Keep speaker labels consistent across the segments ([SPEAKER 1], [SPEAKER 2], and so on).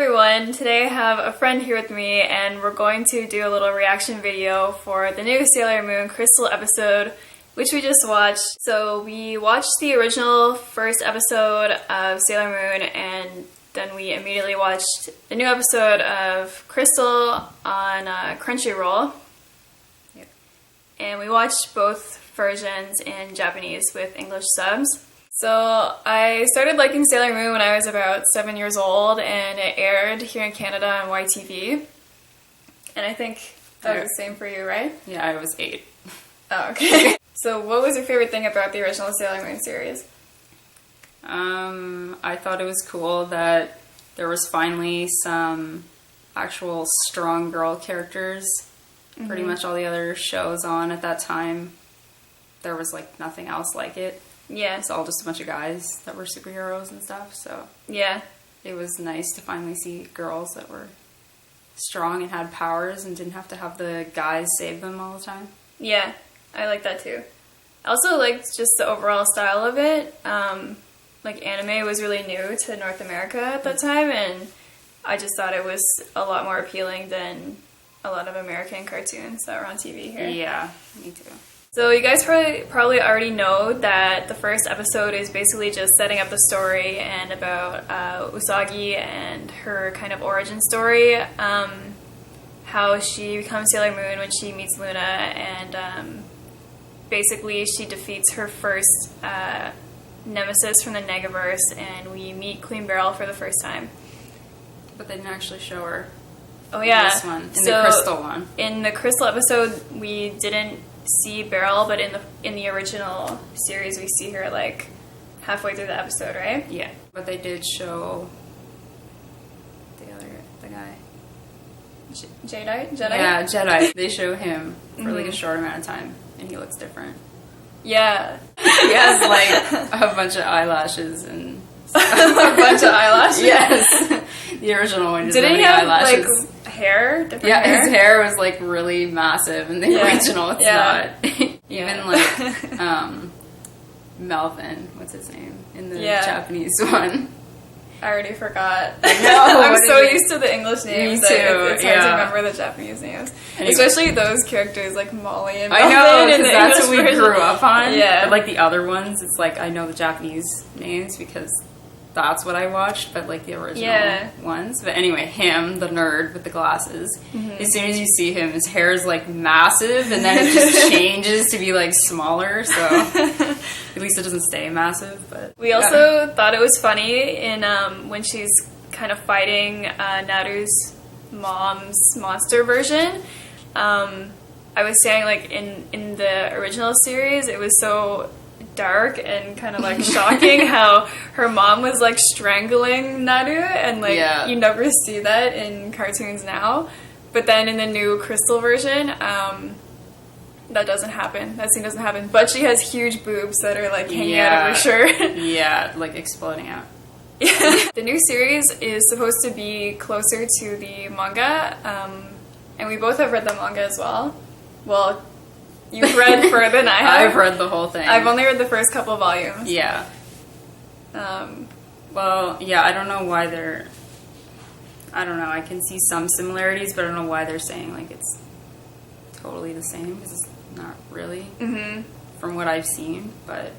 [SPEAKER 1] everyone, today I have a friend here with me and we're going to do a little reaction video for the new Sailor Moon Crystal episode, which we just watched. So we watched the original first episode of Sailor Moon and then we immediately watched the new episode of Crystal on Crunchyroll. Yep. And we watched both versions in Japanese with English subs. So I started liking Sailor Moon when I was about 7 years old and it aired here in Canada on YTV. And I think that was the same for you, right?
[SPEAKER 2] Yeah, I was 8.
[SPEAKER 1] Oh, okay. So what was your favorite thing about the original Sailor Moon series?
[SPEAKER 2] I thought it was cool that there was finally some actual strong girl characters. Mm-hmm. Pretty much all the other shows on at that time, there was like nothing else like it.
[SPEAKER 1] Yeah.
[SPEAKER 2] It's all just a bunch of guys that were superheroes and stuff, so
[SPEAKER 1] yeah,
[SPEAKER 2] it was nice to finally see girls that were strong and had powers and didn't have to have the guys save them all the time.
[SPEAKER 1] Yeah, I like that too. I also liked just the overall style of it. Like anime was really new to North America at that time, and I just thought it was a lot more appealing than a lot of American cartoons that were on TV here.
[SPEAKER 2] Yeah, me too.
[SPEAKER 1] So you guys probably already know that the first episode is basically just setting up the story and about Usagi and her kind of origin story, how she becomes Sailor Moon when she meets Luna, and basically she defeats her first nemesis from the Negaverse, and we meet Queen Beryl for the first time.
[SPEAKER 2] But they didn't actually show her.
[SPEAKER 1] Oh yeah,
[SPEAKER 2] in this one, in the Crystal one.
[SPEAKER 1] In the Crystal episode, we didn't see Beryl, but in the original series, we see her like halfway through the episode, right?
[SPEAKER 2] Yeah, but they did show the guy.
[SPEAKER 1] Jedi?
[SPEAKER 2] Yeah, Jedi. They show him for like a short amount of time, and he looks different.
[SPEAKER 1] Yeah.
[SPEAKER 2] He has like a bunch of eyelashes and
[SPEAKER 1] a bunch of eyelashes?
[SPEAKER 2] Yes. The original one
[SPEAKER 1] didn't he have eyelashes. Like hair? Different hair?
[SPEAKER 2] His hair was like really massive in the original. It's not. Even like Melvin, what's his name? In the Japanese one.
[SPEAKER 1] I already forgot.
[SPEAKER 2] I know.
[SPEAKER 1] I'm so used to the English names.
[SPEAKER 2] Me too.
[SPEAKER 1] It's hard to remember the Japanese names. Anyway. Especially those characters like Molly and Melvin.
[SPEAKER 2] I know,
[SPEAKER 1] because
[SPEAKER 2] that's what we grew up on.
[SPEAKER 1] Yeah.
[SPEAKER 2] But like the other ones, it's like I know the Japanese names because that's what I watched, but like the original ones. But anyway, him, the nerd with the glasses, as soon as you see him, his hair is like massive and then it just changes to be like smaller, so at least it doesn't stay massive. But
[SPEAKER 1] we also thought it was funny in when she's kind of fighting Naru's mom's monster version. I was saying like in the original series, it was so dark and kind of like shocking how her mom was like strangling Naru, and like you never see that in cartoons now. But then in the new Crystal version, that doesn't happen. That scene doesn't happen. But she has huge boobs that are like hanging out of her shirt.
[SPEAKER 2] Yeah, like exploding out.
[SPEAKER 1] The new series is supposed to be closer to the manga, and we both have read the manga as well. Well, you've read further than I have.
[SPEAKER 2] I've read the whole thing.
[SPEAKER 1] I've only read the first couple volumes.
[SPEAKER 2] Yeah. Well, yeah, I don't know why they're... I don't know, I can see some similarities, but I don't know why they're saying, like, it's totally the same, because it's not really, from what I've seen, but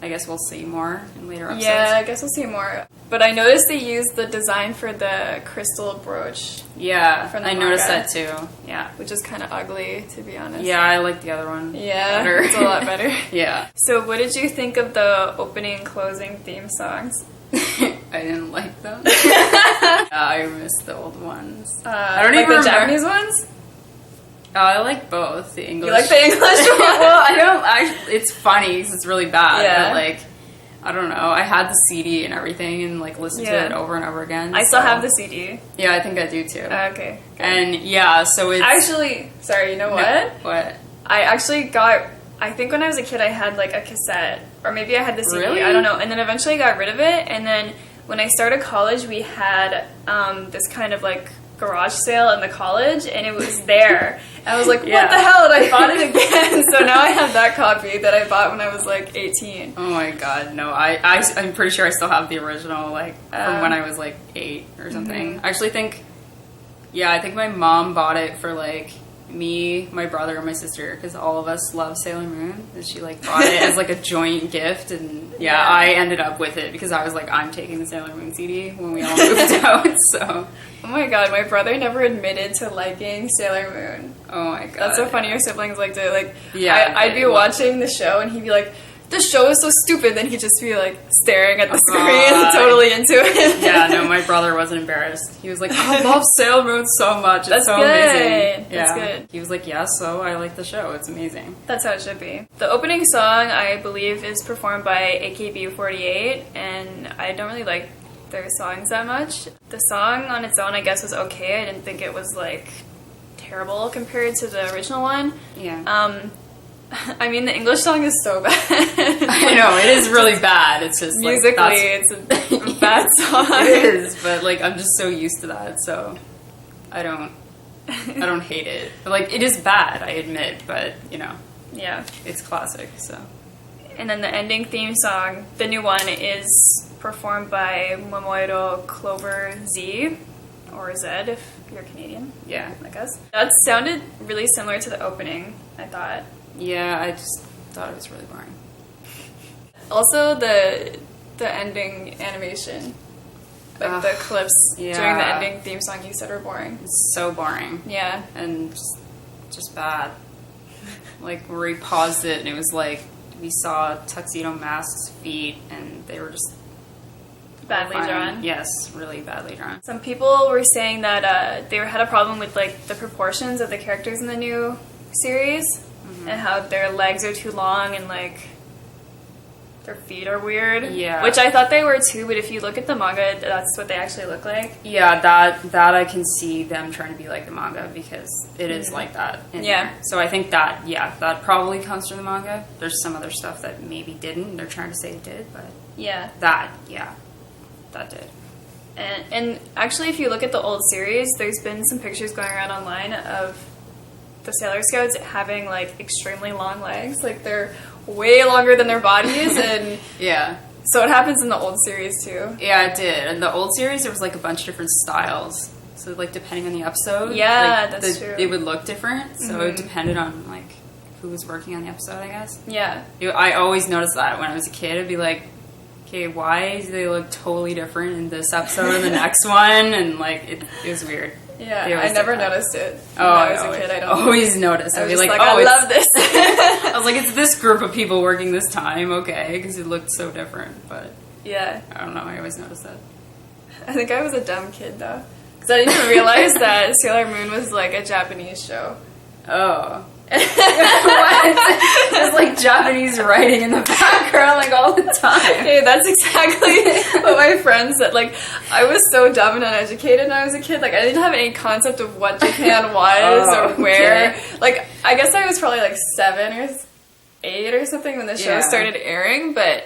[SPEAKER 2] I guess we'll see more in later episodes.
[SPEAKER 1] Yeah, I guess we'll see more. But I noticed they used the design for the crystal brooch.
[SPEAKER 2] Yeah,
[SPEAKER 1] from the
[SPEAKER 2] I
[SPEAKER 1] manga,
[SPEAKER 2] noticed that too. Yeah.
[SPEAKER 1] Which is kind of ugly, to be honest.
[SPEAKER 2] Yeah, I like the other one better.
[SPEAKER 1] It's a lot better.
[SPEAKER 2] Yeah.
[SPEAKER 1] So what did you think of the opening and closing theme songs?
[SPEAKER 2] I didn't like them. I missed the old ones. I don't
[SPEAKER 1] like
[SPEAKER 2] even
[SPEAKER 1] the
[SPEAKER 2] remember.
[SPEAKER 1] Japanese ones?
[SPEAKER 2] Oh, I like both. The English.
[SPEAKER 1] You like the English one?
[SPEAKER 2] Well, I don't. It's funny because it's really bad.
[SPEAKER 1] Yeah.
[SPEAKER 2] But like, I don't know. I had the CD and everything, and like listened to it over and over again.
[SPEAKER 1] I still have the CD.
[SPEAKER 2] Yeah, I think I do too.
[SPEAKER 1] Okay. Good.
[SPEAKER 2] And yeah, so it's
[SPEAKER 1] actually. Sorry, you know what?
[SPEAKER 2] No, what?
[SPEAKER 1] I actually got. I think when I was a kid, I had like a cassette, or maybe I had the CD.
[SPEAKER 2] Really?
[SPEAKER 1] I don't know. And then eventually I got rid of it. And then when I started college, we had this kind of like garage sale in the college, and it was there. And I was like, what the hell? And I bought it again. So now I have that copy that I bought when I was like 18.
[SPEAKER 2] Oh my god, no. I'm pretty sure I still have the original, like, from when I was like 8 or something. I actually think, I think my mom bought it for like me, my brother, and my sister, because all of us love Sailor Moon, and she like bought it as like a joint gift, and I ended up with it because I was like, I'm taking the Sailor Moon CD when we all moved out. So
[SPEAKER 1] oh my god, my brother never admitted to liking Sailor Moon.
[SPEAKER 2] Oh my god,
[SPEAKER 1] that's so funny. Your siblings liked it. Like, I'd be
[SPEAKER 2] well,
[SPEAKER 1] watching the show and he'd be like, this show is so stupid. Then he'd just be like staring at the screen, totally into it.
[SPEAKER 2] Yeah, no, my brother wasn't embarrassed. He was like, I love Sailor Moon so much. It's
[SPEAKER 1] That's
[SPEAKER 2] so
[SPEAKER 1] good.
[SPEAKER 2] amazing.
[SPEAKER 1] That's good.
[SPEAKER 2] He was like, yeah, so I like the show. It's amazing.
[SPEAKER 1] That's how it should be. The opening song, I believe, is performed by AKB48, and I don't really like their songs that much. The song on its own, I guess, was okay. I didn't think it was like terrible compared to the original one.
[SPEAKER 2] Yeah.
[SPEAKER 1] I mean, the English song is so bad.
[SPEAKER 2] I know, it is really bad. It's just
[SPEAKER 1] musically,
[SPEAKER 2] like,
[SPEAKER 1] it's a bad song.
[SPEAKER 2] It is, but like I'm just so used to that, so I don't hate it. But, like, it is bad, I admit, but you know, it's classic. So,
[SPEAKER 1] and then the ending theme song, the new one, is performed by Momoiro Clover Z, or Z if you're Canadian.
[SPEAKER 2] Yeah,
[SPEAKER 1] like us. That sounded really similar to the opening, I thought.
[SPEAKER 2] Yeah, I just thought it was really boring.
[SPEAKER 1] Also, the ending animation, like the clips during the ending theme song, you said were boring.
[SPEAKER 2] It's so boring.
[SPEAKER 1] Yeah,
[SPEAKER 2] and just bad. Like, where we paused it, and it was like we saw Tuxedo Mask's feet, and they were just
[SPEAKER 1] badly drawn.
[SPEAKER 2] Yes, really badly drawn.
[SPEAKER 1] Some people were saying that they had a problem with like the proportions of the characters in the new series. And how their legs are too long and, like, their feet are weird.
[SPEAKER 2] Yeah.
[SPEAKER 1] Which I thought they were, too, but if you look at the manga, that's what they actually look like.
[SPEAKER 2] Yeah, that I can see them trying to be like the manga, because it is like that in there. So I think that, that probably comes from the manga. There's some other stuff that maybe didn't. They're trying to say it did, but... That did.
[SPEAKER 1] And actually, if you look at the old series, there's been some pictures going around online of the Sailor Scouts having like extremely long legs, like they're way longer than their bodies, and so it happens in the old series too.
[SPEAKER 2] Yeah, it did. In the old series, there was like a bunch of different styles, so like depending on the episode,
[SPEAKER 1] that's true.
[SPEAKER 2] It would look different, so it depended on like who was working on the episode, I guess.
[SPEAKER 1] Yeah,
[SPEAKER 2] I always noticed that when I was a kid. I'd be like, okay, why do they look totally different in this episode and the next one? And like it was weird.
[SPEAKER 1] Yeah, I never noticed it.
[SPEAKER 2] When I was a kid, I don't always noticed.
[SPEAKER 1] I'd be like, I love this.
[SPEAKER 2] I was like, it's this group of people working this time, okay, because it looked so different. But I don't know. I always noticed that.
[SPEAKER 1] I think I was a dumb kid though, because I didn't even realize that Sailor Moon was like a Japanese show.
[SPEAKER 2] Oh. What? There's like Japanese writing in the background like all the time.
[SPEAKER 1] Hey, that's exactly what my friend said. Like, I was so dumb and uneducated when I was a kid. Like, I didn't have any concept of what Japan was or where. Okay. Like, I guess I was probably like 7 or 8 or something when the show started airing, but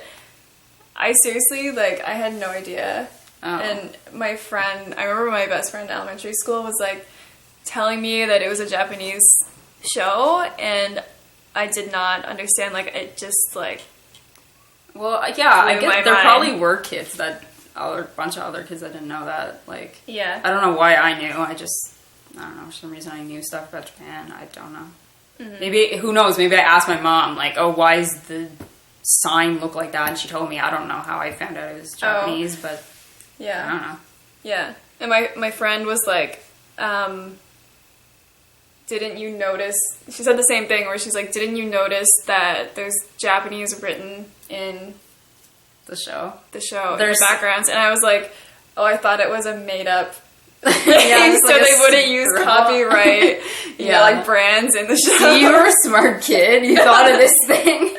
[SPEAKER 1] I seriously, like, I had no idea. And my friend, I remember my best friend in elementary school was like telling me that it was a Japanese show, and I did not understand. Like, it just like,
[SPEAKER 2] well, I guess there probably were kids that, a bunch of other kids that didn't know that. Like, I don't know why I knew. I don't know, for some reason I knew stuff about Japan. I don't know. Maybe, who knows, maybe I asked my mom, like, oh, why does the sign look like that? And she told me. I don't know how I found out it was Japanese, but I don't know. Yeah.
[SPEAKER 1] And my friend was like, didn't you notice, she said the same thing, where she's like, didn't you notice that there's Japanese written in
[SPEAKER 2] the show,
[SPEAKER 1] there's the backgrounds? And I was like, oh, I thought it was a made up thing, so like they wouldn't use copyright like brands in the show.
[SPEAKER 2] See, you were a smart kid, you thought of this thing.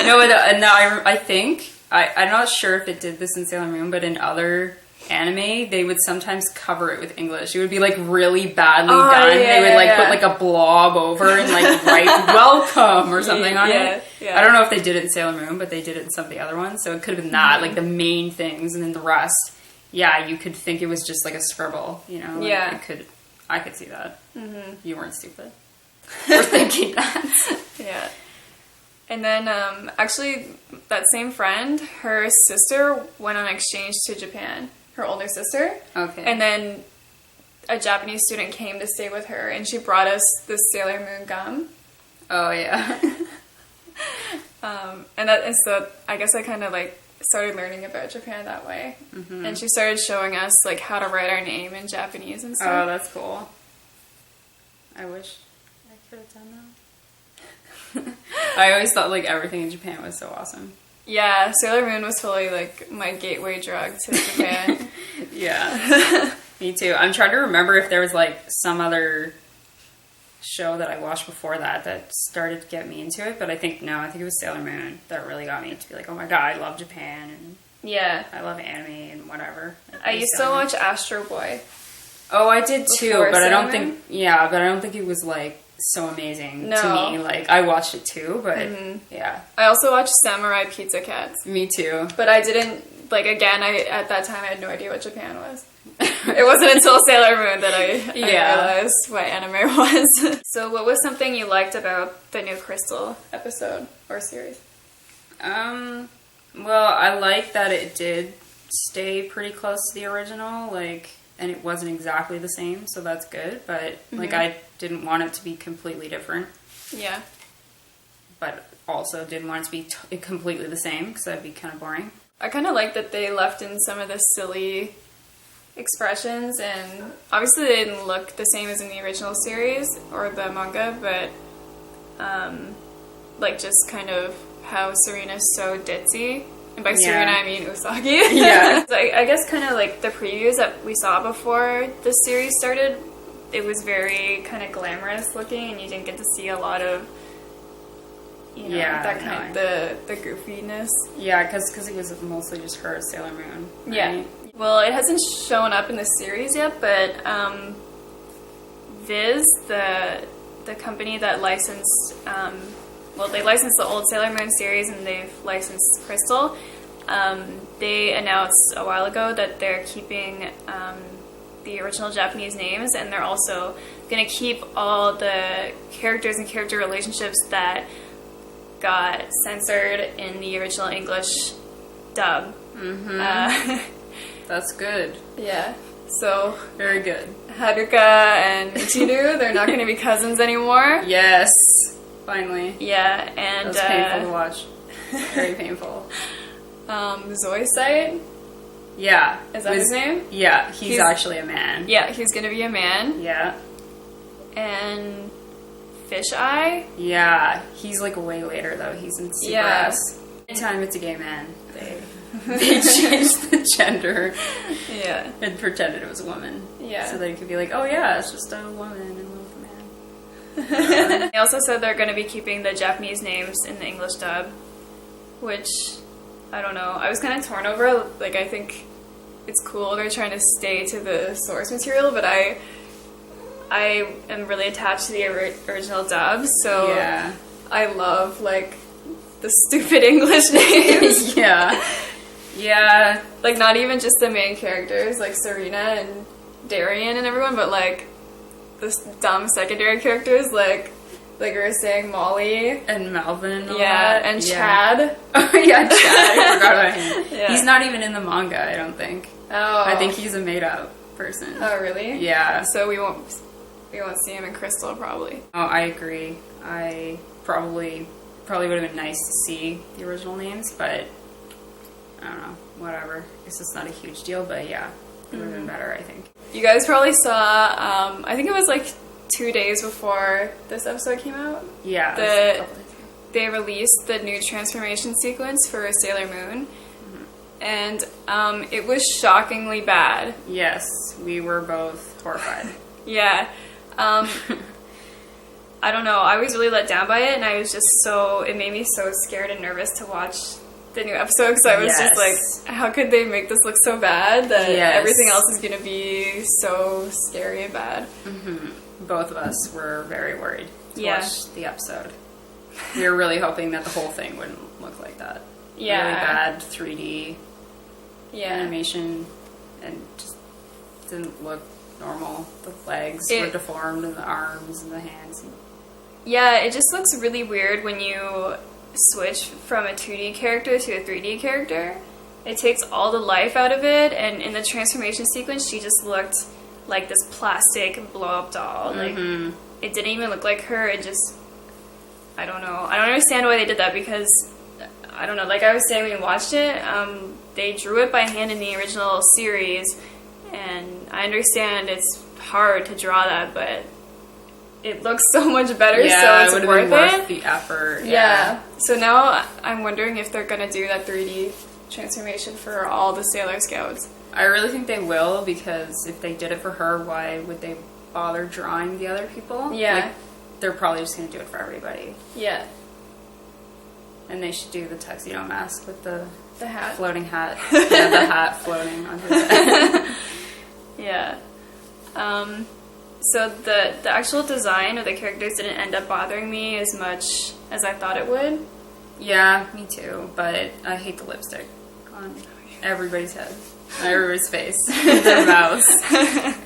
[SPEAKER 2] No, I think I'm not sure if it did this in Sailor Moon, but in other anime, they would sometimes cover it with English. It would be like really badly done. They would put like a blob over and like write welcome or something on it. I don't know if they did it in Sailor Moon, but they did it in some of the other ones. So it could have been that, like the main things, and then the rest yeah, you could think it was just like a scribble, you know? Like,
[SPEAKER 1] Yeah.
[SPEAKER 2] I could see that. Mm-hmm. You weren't stupid for thinking that.
[SPEAKER 1] Yeah. And then, actually, that same friend, her sister went on exchange to Japan. Her older sister.
[SPEAKER 2] Okay.
[SPEAKER 1] And then a Japanese student came to stay with her, and she brought us the Sailor Moon gum.
[SPEAKER 2] Oh, yeah.
[SPEAKER 1] And so I guess I kind of like started learning about Japan that way. Mm-hmm. And she started showing us like how to write our name in Japanese and stuff.
[SPEAKER 2] Oh, that's cool. I wish I could have done that. I always thought like everything in Japan was so awesome.
[SPEAKER 1] Yeah, Sailor Moon was totally like my gateway drug to Japan.
[SPEAKER 2] Yeah. Me too. I'm trying to remember if there was like some other show that I watched before that started to get me into it, but I think it was Sailor Moon that really got me to be like, oh my god, I love Japan and
[SPEAKER 1] yeah,
[SPEAKER 2] I love anime and whatever.
[SPEAKER 1] I used to watch Astro Boy.
[SPEAKER 2] Oh, I did too, but I don't
[SPEAKER 1] Sailor
[SPEAKER 2] think it was like so amazing to me. Like I watched it too, but yeah.
[SPEAKER 1] I also watched Samurai Pizza Cats.
[SPEAKER 2] Me too.
[SPEAKER 1] But I didn't like again. At that time I had no idea what Japan was. It wasn't until Sailor Moon that I realized what anime was. So what was something you liked about the new Crystal episode or series?
[SPEAKER 2] Well, I like that it did stay pretty close to the original, like, and it wasn't exactly the same, so that's good, but like I didn't want it to be completely different.
[SPEAKER 1] Yeah.
[SPEAKER 2] But also didn't want it to be completely the same, because that'd be kind of boring.
[SPEAKER 1] I kind of like that they left in some of the silly expressions, and obviously they didn't look the same as in the original series or the manga, but like just kind of how Serena's so ditzy, and by Serena I mean Usagi. Yeah. So I guess kind of like the previews that we saw before the series started, it was very kind of glamorous looking, and you didn't get to see a lot of that kind of the goofiness.
[SPEAKER 2] Yeah, because it was mostly just her as Sailor Moon. Right?
[SPEAKER 1] Yeah. Well, it hasn't shown up in the series yet, but Viz, the company that licensed, they licensed the old Sailor Moon series and they've licensed Crystal. They announced a while ago that they're keeping the original Japanese names, and they're also going to keep all the characters and character relationships that got censored in the original English dub. Mm-hmm.
[SPEAKER 2] That's good.
[SPEAKER 1] Yeah. So
[SPEAKER 2] very good.
[SPEAKER 1] Haruka and Michiru, they're not going to be cousins anymore.
[SPEAKER 2] Yes. Finally.
[SPEAKER 1] Yeah, and
[SPEAKER 2] that's painful to watch. Very painful.
[SPEAKER 1] Zoisite?
[SPEAKER 2] Yeah.
[SPEAKER 1] Is that his name?
[SPEAKER 2] Yeah, he's actually a man.
[SPEAKER 1] Yeah, he's going to be a man.
[SPEAKER 2] Yeah.
[SPEAKER 1] And Fisheye?
[SPEAKER 2] Yeah, he's like way later though. He's in Super S. Anytime it's a gay man, they changed the gender.
[SPEAKER 1] Yeah.
[SPEAKER 2] And pretended it was a woman.
[SPEAKER 1] Yeah.
[SPEAKER 2] So they could be like, oh yeah, it's just a woman in love with a man.
[SPEAKER 1] They also said they're going to be keeping the Japanese names in the English dub, which, I don't know. I was kind of torn over. Like, I think it's cool they're trying to stay to the source material, but I am really attached to the original dub, so yeah. I love, like, the stupid English names.
[SPEAKER 2] Yeah. Yeah.
[SPEAKER 1] Like, not even just the main characters, like Serena and Darian and everyone, but, like, the dumb secondary characters, like we were saying, Molly.
[SPEAKER 2] And Melvin.
[SPEAKER 1] And Chad.
[SPEAKER 2] Oh, yeah, Chad. I forgot about him.
[SPEAKER 1] Yeah.
[SPEAKER 2] He's not even in the manga, I don't think.
[SPEAKER 1] Oh.
[SPEAKER 2] I think he's a made-up person.
[SPEAKER 1] Oh, really?
[SPEAKER 2] Yeah.
[SPEAKER 1] So we won't see him in Crystal, probably.
[SPEAKER 2] Oh, I agree. I probably would have been nice to see the original names, but I don't know, whatever. I guess it's not a huge deal, but yeah, it would have been better, I think.
[SPEAKER 1] You guys probably saw, I think it was like 2 days before this episode came out.
[SPEAKER 2] Yeah.
[SPEAKER 1] They released the new transformation sequence for Sailor Moon, and it was shockingly bad.
[SPEAKER 2] Yes, we were both horrified.
[SPEAKER 1] Yeah. I don't know, I was really let down by it, and I was just it made me so scared and nervous to watch the new episode, because I was just like, how could they make this look so bad that everything else is going to be so scary and bad?
[SPEAKER 2] Mm-hmm. Both of us were very worried to watch the episode. We were really hoping that the whole thing wouldn't look like that.
[SPEAKER 1] Yeah.
[SPEAKER 2] Really bad 3D animation. and just didn't look normal. The legs were deformed, and the arms and the hands.
[SPEAKER 1] Yeah, it just looks really weird when you switch from a 2D character to a 3D character. It takes all the life out of it, and in the transformation sequence, she just looked like this plastic blow-up doll. Like, it didn't even look like her. It just, I don't know. I don't understand why they did that, because, I don't know, like I was saying when we watched it, they drew it by hand in the original series, and I understand it's hard to draw that, but it looks so much better, so it's worth
[SPEAKER 2] the effort.
[SPEAKER 1] Yeah. So now I'm wondering if they're gonna do that 3D transformation for all the Sailor Scouts.
[SPEAKER 2] I really think they will, because if they did it for her, why would they bother drawing the other people?
[SPEAKER 1] Yeah.
[SPEAKER 2] Like, they're probably just gonna do it for everybody.
[SPEAKER 1] Yeah.
[SPEAKER 2] And they should do the tuxedo mask with the
[SPEAKER 1] hat.
[SPEAKER 2] Floating hat. Yeah, the hat floating on his head.
[SPEAKER 1] Yeah. So the actual design of the characters didn't end up bothering me as much as I thought it would.
[SPEAKER 2] Yeah, me too. But I hate the lipstick on everybody's head, on everybody's face, their mouths.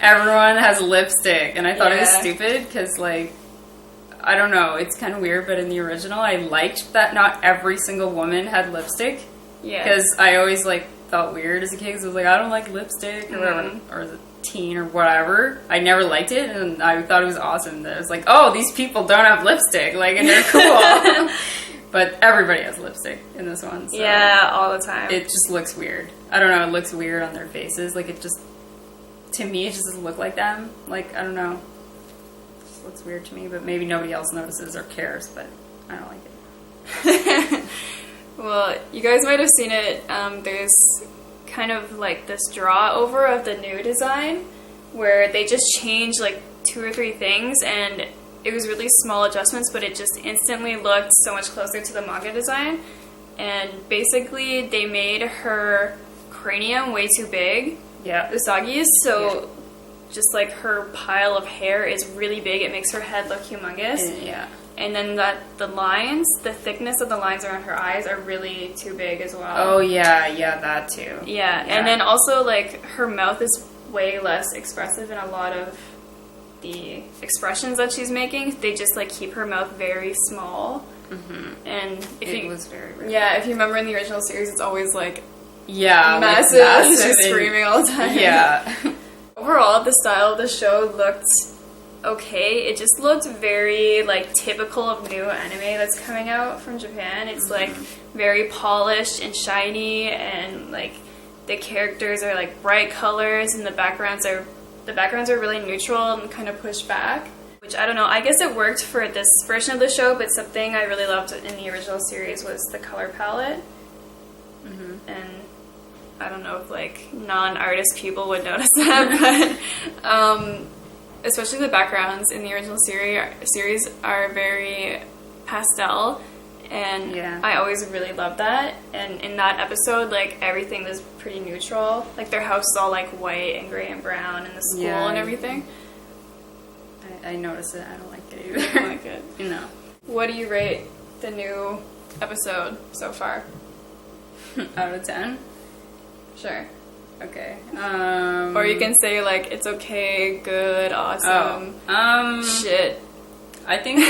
[SPEAKER 2] Everyone has lipstick, and I thought it was stupid because, like, I don't know, it's kind of weird, but in the original, I liked that not every single woman had lipstick.
[SPEAKER 1] Yeah.
[SPEAKER 2] Because I always, like, felt weird as a kid, because I was like, I don't like lipstick, or whatever, or as a teen, or whatever. I never liked it, and I thought it was awesome that it was like, oh, these people don't have lipstick, like, and they're cool. But everybody has lipstick in this one. So
[SPEAKER 1] yeah, all the time.
[SPEAKER 2] it just looks weird. I don't know, it looks weird on their faces. Like, it just, to me, it just doesn't look like them. Like, I don't know. It just looks weird to me, but maybe nobody else notices or cares, but I don't like it.
[SPEAKER 1] Well, you guys might have seen it. There's kind of like this draw over of the new design where they just changed like 2 or 3 things, and it was really small adjustments, but it just instantly looked so much closer to the manga design. And basically they made her cranium way too big, Usagi's, so just like her pile of hair is really big. It makes her head look humongous.
[SPEAKER 2] Yeah.
[SPEAKER 1] And then the lines, the thickness of the lines around her eyes are really too big as well.
[SPEAKER 2] Oh, yeah, that too.
[SPEAKER 1] Yeah, and then also, like, her mouth is way less expressive in a lot of the expressions that she's making. They just, like, keep her mouth very small. Mm-hmm. And
[SPEAKER 2] it was very rare.
[SPEAKER 1] Yeah, if you remember in the original series, it's always, like,
[SPEAKER 2] massive.
[SPEAKER 1] Like she's screaming all the time.
[SPEAKER 2] Yeah.
[SPEAKER 1] Overall, the style of the show looked okay. It just looked very, like, typical of new anime that's coming out from Japan. It's like very polished and shiny, and like the characters are like bright colors, and the backgrounds are really neutral and kind of pushed back, which I don't know, I guess it worked for this version of the show, but something I really loved in the original series was the color palette. And I don't know if like non-artist people would notice that, but especially the backgrounds in the original series are very pastel, and I always really loved that. And in that episode, like, everything was pretty neutral. Like, their house is all like white and gray and brown, and the school and everything.
[SPEAKER 2] I noticed it. I don't like it either.
[SPEAKER 1] I don't like it.
[SPEAKER 2] No.
[SPEAKER 1] What do you rate the new episode so far?
[SPEAKER 2] Out of 10?
[SPEAKER 1] Sure.
[SPEAKER 2] Okay.
[SPEAKER 1] Or you can say, like, it's okay, good, awesome, shit.
[SPEAKER 2] I think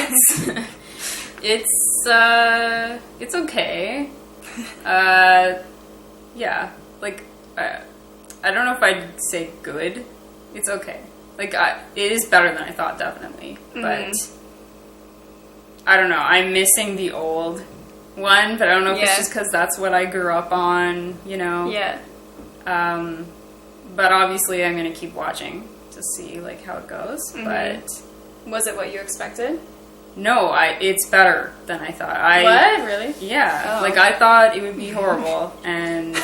[SPEAKER 2] it's okay. Yeah. Like, I don't know if I'd say good. It's okay. Like, it is better than I thought, definitely. But I don't know. I'm missing the old one, but I don't know if it's just because that's what I grew up on, you know?
[SPEAKER 1] Yeah.
[SPEAKER 2] But obviously I'm going to keep watching to see, like, how it goes. But
[SPEAKER 1] was it what you expected?
[SPEAKER 2] No, it's better than I thought.
[SPEAKER 1] What? Really?
[SPEAKER 2] Yeah. Oh. Like, I thought it would be horrible. And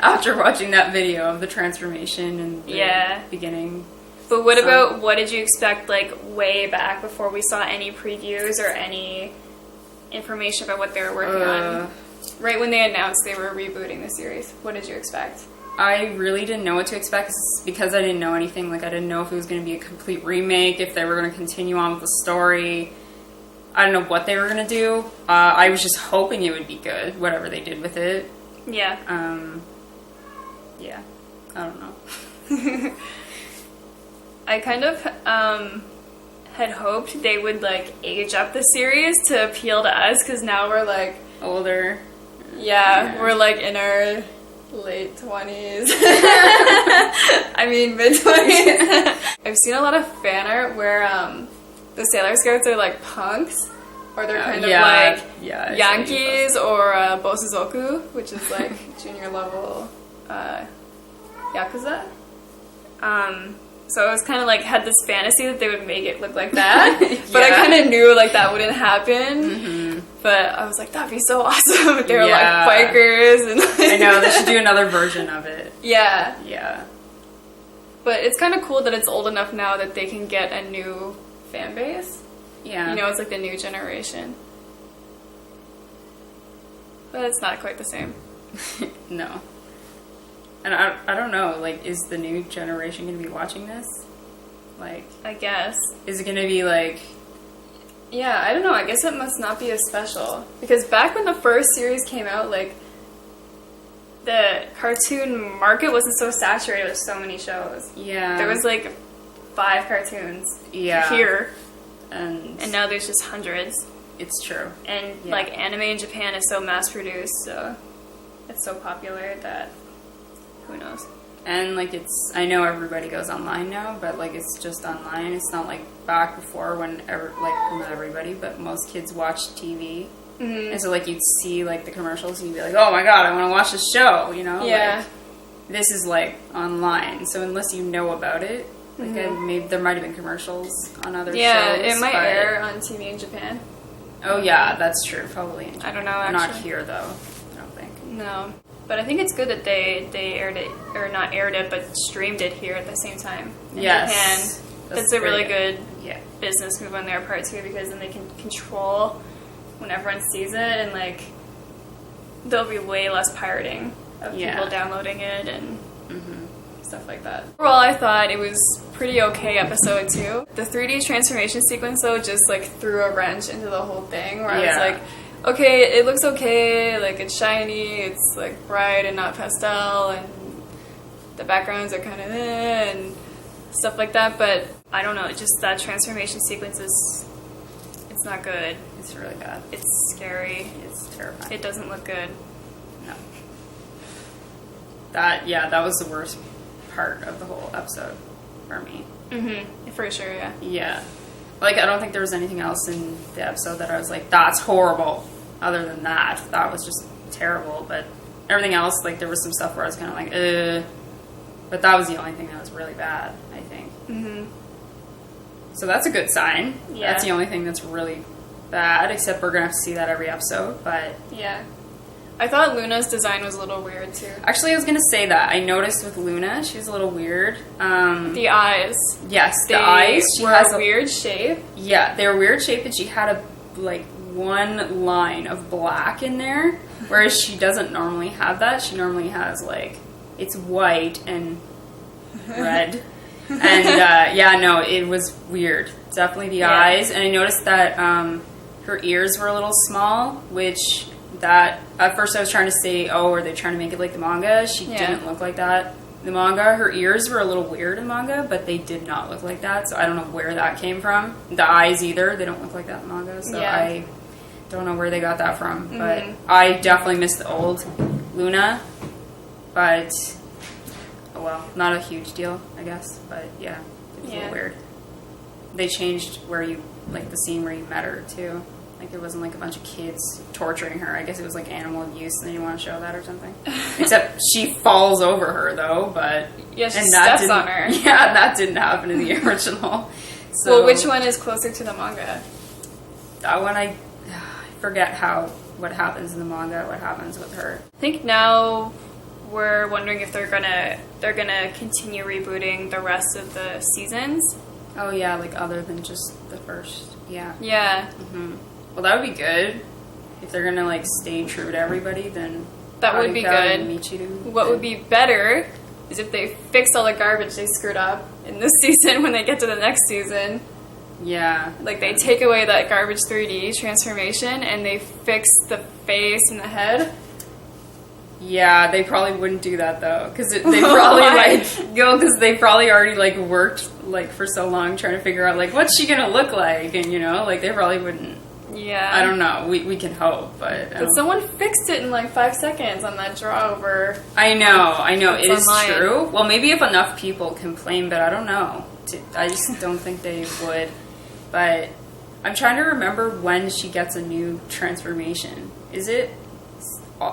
[SPEAKER 2] after watching that video of the transformation and the beginning.
[SPEAKER 1] But what about, what did you expect, like, way back before we saw any previews or any information about what they were working on? Right when they announced they were rebooting the series, what did you expect?
[SPEAKER 2] I really didn't know what to expect because I didn't know anything. Like, I didn't know if it was going to be a complete remake, if they were going to continue on with the story. I don't know what they were going to do. I was just hoping it would be good, whatever they did with it.
[SPEAKER 1] Yeah.
[SPEAKER 2] Yeah. I don't know.
[SPEAKER 1] I kind of had hoped they would like age up the series to appeal to us, because now we're like
[SPEAKER 2] older.
[SPEAKER 1] Yeah, we're like in our late 20s. I mean mid 20s. I've seen a lot of fan art where the Sailor Scouts are like punks, or they're kind of like Yankees or Bosuzoku, which is like junior level Yakuza. So I was kind of like had this fantasy that they would make it look like that, but I kind of knew like that wouldn't happen. Mm-hmm. But I was like, that'd be so awesome if they were like bikers and.
[SPEAKER 2] I know they should do another version of it.
[SPEAKER 1] Yeah.
[SPEAKER 2] Yeah.
[SPEAKER 1] But it's kind of cool that it's old enough now that they can get a new fan base.
[SPEAKER 2] Yeah.
[SPEAKER 1] You know, it's like the new generation. But it's not quite the same.
[SPEAKER 2] No. And I don't know, like, is the new generation going to be watching this? Like...
[SPEAKER 1] I guess.
[SPEAKER 2] Is it going to be, like...
[SPEAKER 1] Yeah, I don't know. I guess it must not be as special. Because back when the first series came out, like, the cartoon market wasn't so saturated with so many shows.
[SPEAKER 2] Yeah.
[SPEAKER 1] There was, like, 5 cartoons here. And now there's just hundreds.
[SPEAKER 2] It's true.
[SPEAKER 1] And, like, anime in Japan is so mass-produced, so it's so popular that... Who knows?
[SPEAKER 2] And, like, I know everybody goes online now, but, like, it's just online. It's not, like, back before when, not everybody, but most kids watched TV. Mm-hmm. And so, like, you'd see, like, the commercials and you'd be like, oh my god, I want to watch this show, you know?
[SPEAKER 1] Yeah.
[SPEAKER 2] Like, this is, like, online. So unless you know about it, like, maybe there might have been commercials on other shows.
[SPEAKER 1] Yeah, it might air on TV in Japan.
[SPEAKER 2] Oh, yeah, that's true. Probably in Japan.
[SPEAKER 1] I don't know, actually.
[SPEAKER 2] Not here, though. I don't think.
[SPEAKER 1] No. But I think it's good that they aired it, or not aired it, but streamed it here at the same time in Japan. That's a really good business move on their part too, because then they can control when everyone sees it, and like there'll be way less pirating of people downloading it and stuff like that. Overall, I thought it was pretty okay episode 2. The 3D transformation sequence though just like threw a wrench into the whole thing, where I was like, okay, it looks okay, like it's shiny, it's like bright and not pastel, and the backgrounds are kind of and stuff like that, but I don't know, just that transformation sequence it's not good.
[SPEAKER 2] It's really bad.
[SPEAKER 1] It's scary.
[SPEAKER 2] It's terrifying.
[SPEAKER 1] It doesn't look good.
[SPEAKER 2] No. That was the worst part of the whole episode for me.
[SPEAKER 1] Mm-hmm. For sure, yeah.
[SPEAKER 2] Yeah. Like, I don't think there was anything else in the episode that I was like, that's horrible. Other than that was just terrible. But everything else, like, there was some stuff where I was kind of like, But that was the only thing that was really bad, I think. Mm-hmm. So that's a good sign. Yeah. That's the only thing that's really bad, except we're going to have to see that every episode, but...
[SPEAKER 1] Yeah. I thought Luna's design was a little weird, too.
[SPEAKER 2] Actually, I was going to say that. I noticed with Luna, she's a little weird.
[SPEAKER 1] The eyes.
[SPEAKER 2] Yes, the eyes.
[SPEAKER 1] She has a weird shape.
[SPEAKER 2] Yeah, they were weird shape, and she had one line of black in there, whereas she doesn't normally have that. She normally has, like, it's white and red. And, no, it was weird. Definitely the eyes. And I noticed that her ears were a little small, which... That at first I was trying to say, are they trying to make it like the manga? She didn't look like that. The manga, her ears were a little weird in manga, but they did not look like that. So I don't know where that came from. The eyes either, they don't look like that in manga. So I don't know where they got that from. Mm-hmm. But I definitely miss the old Luna. But not a huge deal, I guess. But yeah, it was a little weird. They changed where you the scene where you met her too. Like, it wasn't, like, a bunch of kids torturing her. I guess it was, like, animal abuse, and they didn't want to show that or something. Except she falls over her, though, but...
[SPEAKER 1] Yeah, she steps on her.
[SPEAKER 2] Yeah, that didn't happen in the original. So,
[SPEAKER 1] well, which one is closer to the manga?
[SPEAKER 2] That one, I forget what happens in the manga, what happens with her.
[SPEAKER 1] I think now we're wondering if they're gonna continue rebooting the rest of the seasons.
[SPEAKER 2] Oh, yeah, like, other than just the first, yeah.
[SPEAKER 1] Yeah.
[SPEAKER 2] Mm-hmm. Well, that would be good. If they're going to, stay true to everybody, then...
[SPEAKER 1] That would be good.
[SPEAKER 2] Michiru,
[SPEAKER 1] what would be better is if they fixed all the garbage they screwed up in this season when they get to the next season.
[SPEAKER 2] Yeah.
[SPEAKER 1] Like, they take away that garbage 3D transformation, and they fix the face and the head.
[SPEAKER 2] Yeah, they probably wouldn't do that though, because they probably because they probably already like worked like for so long trying to figure out like what's she gonna look like, and you know, like they probably wouldn't.
[SPEAKER 1] Yeah.
[SPEAKER 2] I don't know. We can hope, but
[SPEAKER 1] someone fixed it in like 5 seconds on that draw over.
[SPEAKER 2] I know. It is
[SPEAKER 1] online.
[SPEAKER 2] true. Well, maybe if enough people complain, but I don't know. I just don't think they would. But I'm trying to remember when she gets a new transformation. Is it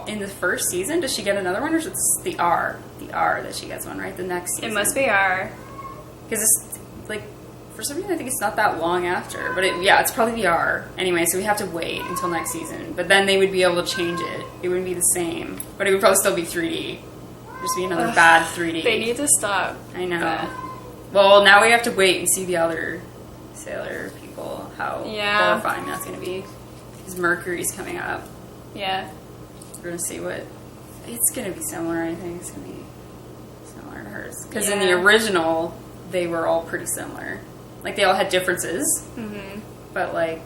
[SPEAKER 2] in the first season? Does she get another one, or is it the R that she gets one, right? The next season.
[SPEAKER 1] It must be R.
[SPEAKER 2] Because it's like, for some reason I think it's not that long after. But it's probably the R. Anyway, so we have to wait until next season. But then they would be able to change it. It wouldn't be the same. But it would probably still be 3D. Just be another bad 3D.
[SPEAKER 1] They need to stop.
[SPEAKER 2] I know.
[SPEAKER 1] That.
[SPEAKER 2] Well, now we have to wait and see the other Sailor people, how horrifying that's going to be. Because Mercury's coming up.
[SPEAKER 1] Yeah.
[SPEAKER 2] We're going to see what... It's going to be similar, I think. It's going to be similar to hers. Because in the original, they were all pretty similar. Like, they all had differences. Mm-hmm. But, like,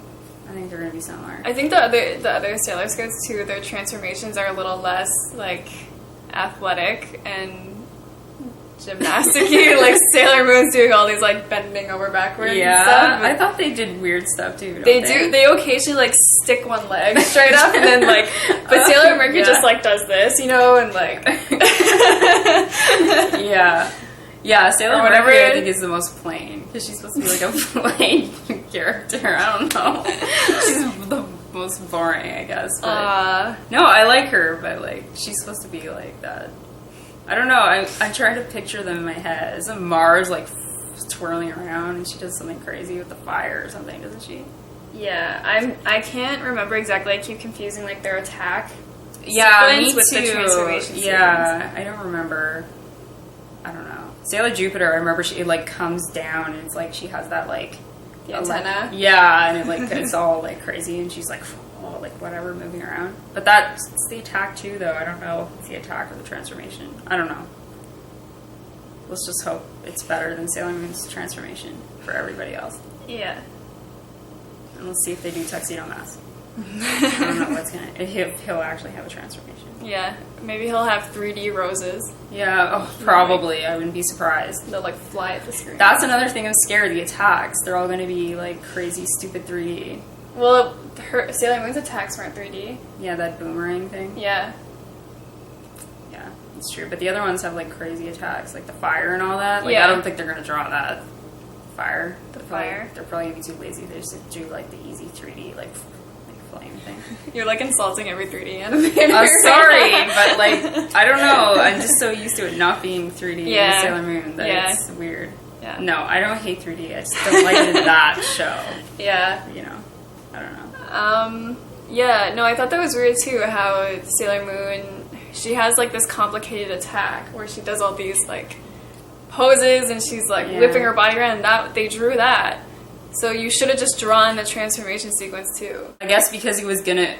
[SPEAKER 2] I think they're going to be similar.
[SPEAKER 1] I think the other Sailor Scouts, too, their transformations are a little less, like, athletic and gymnastic-y. Like, Sailor Moon's doing all these, like, bending over backwards and stuff.
[SPEAKER 2] I thought they did weird stuff, too.
[SPEAKER 1] They do. They occasionally, like, stick one leg straight up and then, like... But Sailor Mercury just, like, does this, you know, and, like...
[SPEAKER 2] Yeah, Sailor Mercury, I think, is the most plain. Because she's supposed to be, like, a plain character. I don't know. She's the most boring, I guess. But no, I like her, but, like, she's supposed to be like that. I don't know. I'm trying to picture them in my head. Isn't Mars, like, twirling around, and she does something crazy with the fire or something, doesn't she?
[SPEAKER 1] Yeah, I can't remember exactly. I keep confusing, like, their attack
[SPEAKER 2] sequence
[SPEAKER 1] with the transformation sequence.
[SPEAKER 2] I don't remember. I don't know. Sailor Jupiter, I remember it, like, comes down, and it's like she has that, like...
[SPEAKER 1] The antenna?
[SPEAKER 2] And it, like, it's all, like, crazy, and she's, like, whatever, moving around. But that's the attack, too, though. I don't know if it's the attack or the transformation. I don't know. Let's just hope it's better than Sailor Moon's transformation for everybody else.
[SPEAKER 1] Yeah.
[SPEAKER 2] And let's see if they do Tuxedo Mask. I don't know what's gonna... He'll actually have a transformation.
[SPEAKER 1] Yeah. Maybe he'll have 3D roses.
[SPEAKER 2] Yeah, probably. I wouldn't be surprised.
[SPEAKER 1] They'll, like, fly at the screen.
[SPEAKER 2] That's another thing I'm scared, the attacks. They're all gonna be, like, crazy, stupid 3D.
[SPEAKER 1] Well, Sailor Moon's attacks weren't 3D.
[SPEAKER 2] Yeah, that boomerang thing.
[SPEAKER 1] Yeah.
[SPEAKER 2] Yeah, it's true. But the other ones have, like, crazy attacks, like the fire and all that. Like, I don't think they're gonna draw that fire. They're probably gonna be too lazy. They just do, like, the easy 3D, like flame thing.
[SPEAKER 1] You're, like, insulting every 3D animator.
[SPEAKER 2] I'm sorry, but, like, I don't know. I'm just so used to it not being 3D in Sailor Moon that it's weird. Yeah. No, I don't hate 3D. I just don't like it in that show. Yeah. You know, I don't know.
[SPEAKER 1] Yeah, no, I thought that was weird, too, how Sailor Moon, she has, like, this complicated attack where she does all these, like, poses and she's, like, whipping her body around, and that they drew that. So you should have just drawn the transformation sequence, too.
[SPEAKER 2] I guess because he was gonna...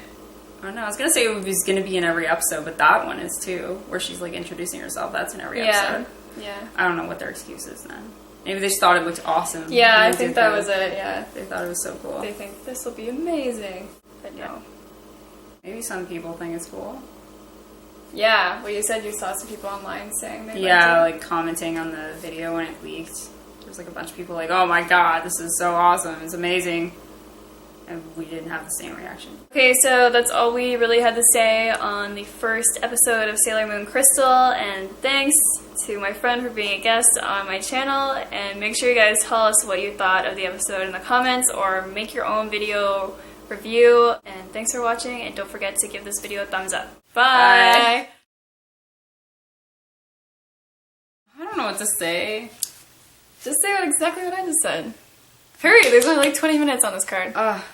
[SPEAKER 2] I don't know, I was gonna say it was gonna be in every episode, but that one is, too, where she's, like, introducing herself. That's in every episode.
[SPEAKER 1] Yeah.
[SPEAKER 2] I don't know what their excuse is, then. Maybe they just thought it looked awesome.
[SPEAKER 1] Yeah, I think that was it, yeah.
[SPEAKER 2] They thought it was so cool.
[SPEAKER 1] They think, this will be amazing. But no.
[SPEAKER 2] Maybe some people think it's cool.
[SPEAKER 1] Yeah, well, you said you saw some people online saying they
[SPEAKER 2] like commenting on the video when it leaked. There's like a bunch of people like, oh my god, this is so awesome, it's amazing. And we didn't have the same reaction.
[SPEAKER 1] Okay, so that's all we really had to say on the first episode of Sailor Moon Crystal, and thanks to my friend for being a guest on my channel, and make sure you guys tell us what you thought of the episode in the comments, or make your own video review, and thanks for watching, and don't forget to give this video a thumbs up. Bye!
[SPEAKER 2] I don't know what to say.
[SPEAKER 1] Just say exactly what I just said. Hurry, there's only like 20 minutes on this card. Hi.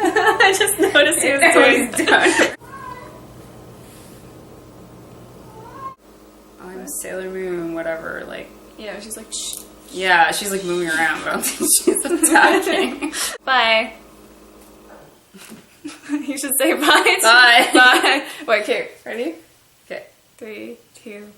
[SPEAKER 1] I just noticed he was doing
[SPEAKER 2] done. I'm Sailor Moon, whatever, like...
[SPEAKER 1] Yeah, she's like, shh.
[SPEAKER 2] Yeah, she's like moving around, but I don't think she's attacking.
[SPEAKER 1] Bye. You should say bye.
[SPEAKER 2] Bye.
[SPEAKER 1] Bye. Wait, okay, ready?
[SPEAKER 2] Okay.
[SPEAKER 1] 3, 2...